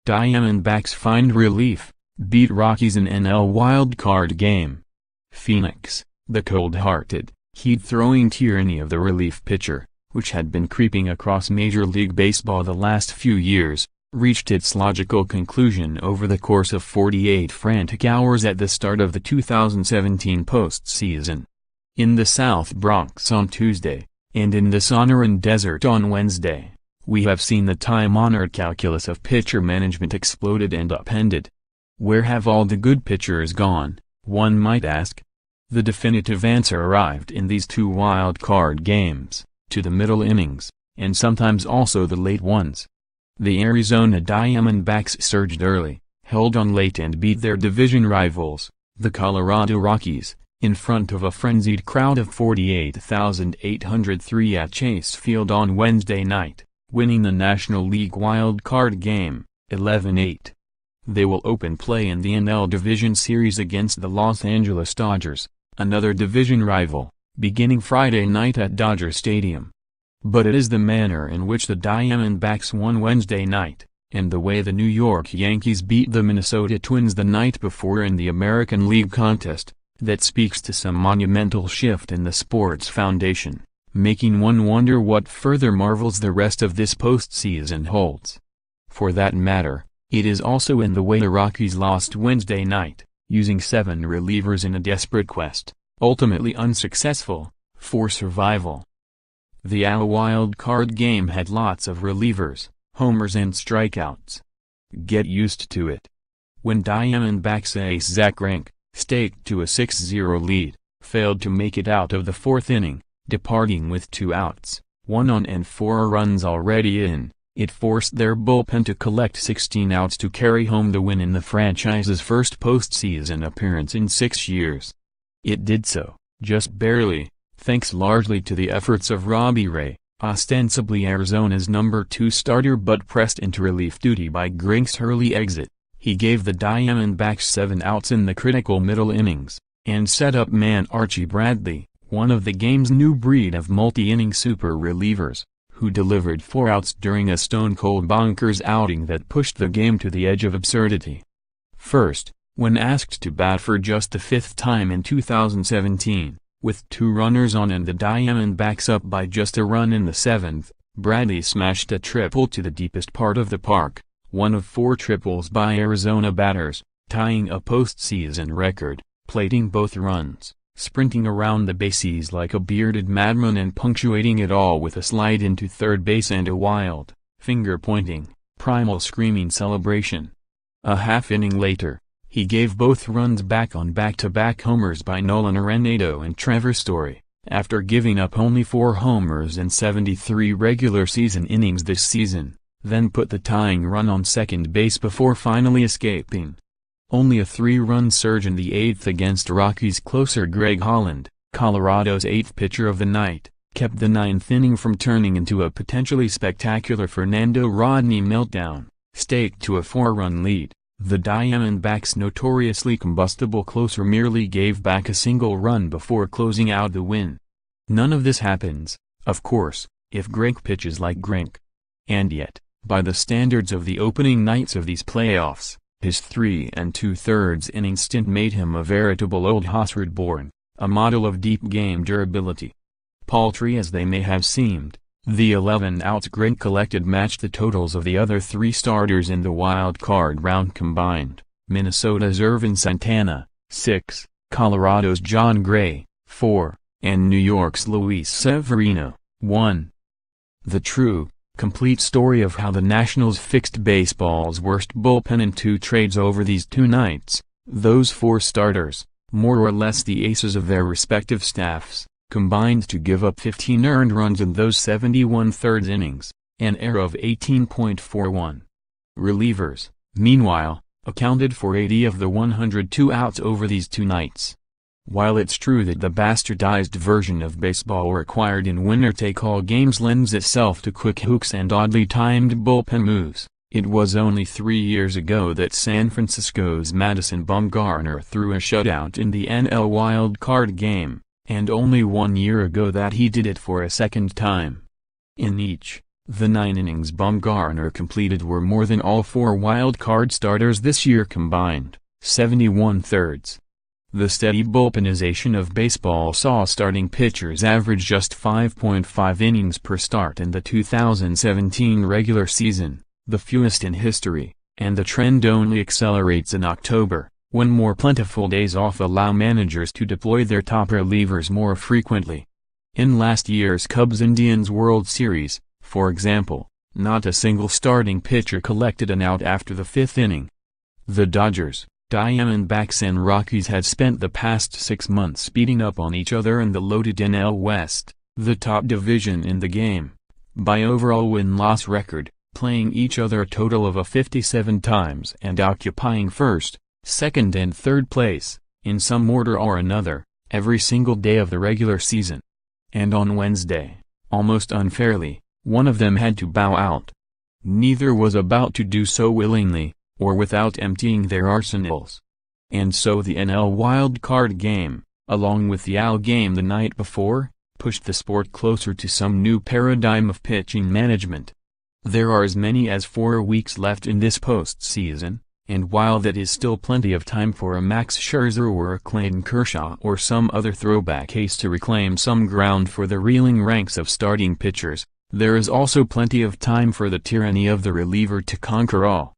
Diamondbacks find relief, beat Rockies in NL wildcard game. Phoenix, the cold-hearted, heat-throwing tyranny of the relief pitcher, which had been creeping across Major League Baseball the last few years, reached its logical conclusion over the course of 48 frantic hours at the start of the 2017 postseason. In the South Bronx on Tuesday, and in the Sonoran Desert on Wednesday, we have seen the time-honored calculus of pitcher management exploded and upended. Where have all the good pitchers gone, one might ask? The definitive answer arrived in these two wild-card games, to the middle innings, and sometimes also the late ones. The Arizona Diamondbacks surged early, held on late and beat their division rivals, the Colorado Rockies, in front of a frenzied crowd of 48,803 at Chase Field on Wednesday night, winning the National League wild-card game, 11-8. They will open play in the NL Division Series against the Los Angeles Dodgers, another division rival, beginning Friday night at Dodger Stadium. But it is the manner in which the Diamondbacks won Wednesday night, and the way the New York Yankees beat the Minnesota Twins the night before in the American League contest, that speaks to some monumental shift in the sport's foundation, making one wonder what further marvels the rest of this postseason holds. For that matter, it is also in the way the Rockies lost Wednesday night, using 7 relievers in a desperate quest, ultimately unsuccessful, for survival. The AL wild-card game had lots of relievers, homers and strikeouts. Get used to it. When Diamondbacks ace Zack Greinke, staked to a 6-0 lead, failed to make it out of the 4th inning, departing with 2 outs, 1 on and 4 runs already in, it forced their bullpen to collect 16 outs to carry home the win in the franchise's first postseason appearance in 6 years. It did so, just barely, thanks largely to the efforts of Robbie Ray, ostensibly Arizona's number 2 starter but pressed into relief duty by Greinke's early exit. He gave the Diamondbacks 7 outs in the critical middle innings, and set up man Archie Bradley, one of the game's new breed of multi-inning super relievers, who delivered 4 outs during a stone-cold bonkers outing that pushed the game to the edge of absurdity. First, when asked to bat for just the 5th time in 2017, with 2 runners on and the Diamondbacks up by just a run in the 7th, Bradley smashed a triple to the deepest part of the park, one of 4 triples by Arizona batters, tying a postseason record, plating both runs, sprinting around the bases like a bearded madman and punctuating it all with a slide into third base and a wild, finger-pointing, primal screaming celebration. A half-inning later, he gave both runs back on back-to-back homers by Nolan Arenado and Trevor Story, after giving up only 4 homers in 73 regular season innings this season, then put the tying run on second base before finally escaping. Only a 3-run surge in the 8th against Rockies closer Greg Holland, Colorado's 8th pitcher of the night, kept the 9th inning from turning into a potentially spectacular Fernando Rodney meltdown, staked to a 4-run lead. The Diamondbacks' notoriously combustible closer merely gave back a single run before closing out the win. None of this happens, of course, if Greinke pitches like Greinke. And yet, by the standards of the opening nights of these playoffs, his 3 2/3 inning stint made him a veritable old hoss reborn, a model of deep game durability. Paltry as they may have seemed, the 11 outs Greinke collected matched the totals of the other 3 starters in the wild card round combined, Minnesota's Ervin Santana, 6, Colorado's John Gray, 4, and New York's Luis Severino, 1. The true, complete story of how the Nationals fixed baseball's worst bullpen in 2 trades over these 2 nights, those 4 starters, more or less the aces of their respective staffs, combined to give up 15 earned runs in those 71 third innings, an ERA of 18.41. Relievers, meanwhile, accounted for 80 of the 102 outs over these 2 nights. While it's true that the bastardized version of baseball required in winner-take-all games lends itself to quick hooks and oddly timed bullpen moves, It was only 3 years ago that San Francisco's Madison Bumgarner threw a shutout in the NL Wild Card game, and only 1 year ago that he did it for a second time. In each, the 9 innings Bumgarner completed were more than all 4 wild card starters this year combined, 71 thirds. The steady bullpenization of baseball saw starting pitchers average just 5.5 innings per start in the 2017 regular season, the fewest in history, and the trend only accelerates in October, when more plentiful days off allow managers to deploy their top relievers more frequently. In last year's Cubs-Indians World Series, for example, not a single starting pitcher collected an out after the 5th inning. The Dodgers, Diamondbacks and Rockies had spent the past 6 months beating up on each other in the loaded NL West, the top division in the game, by overall win-loss record, playing each other a total of 57 times and occupying first, second and third place, in some order or another, every single day of the regular season. And on Wednesday, almost unfairly, one of them had to bow out. Neither was about to do so willingly, or without emptying their arsenals. And so the NL Wild Card game, along with the AL game the night before, pushed the sport closer to some new paradigm of pitching management. There are as many as 4 weeks left in this postseason, and while that is still plenty of time for a Max Scherzer or a Clayton Kershaw or some other throwback ace to reclaim some ground for the reeling ranks of starting pitchers, there is also plenty of time for the tyranny of the reliever to conquer all.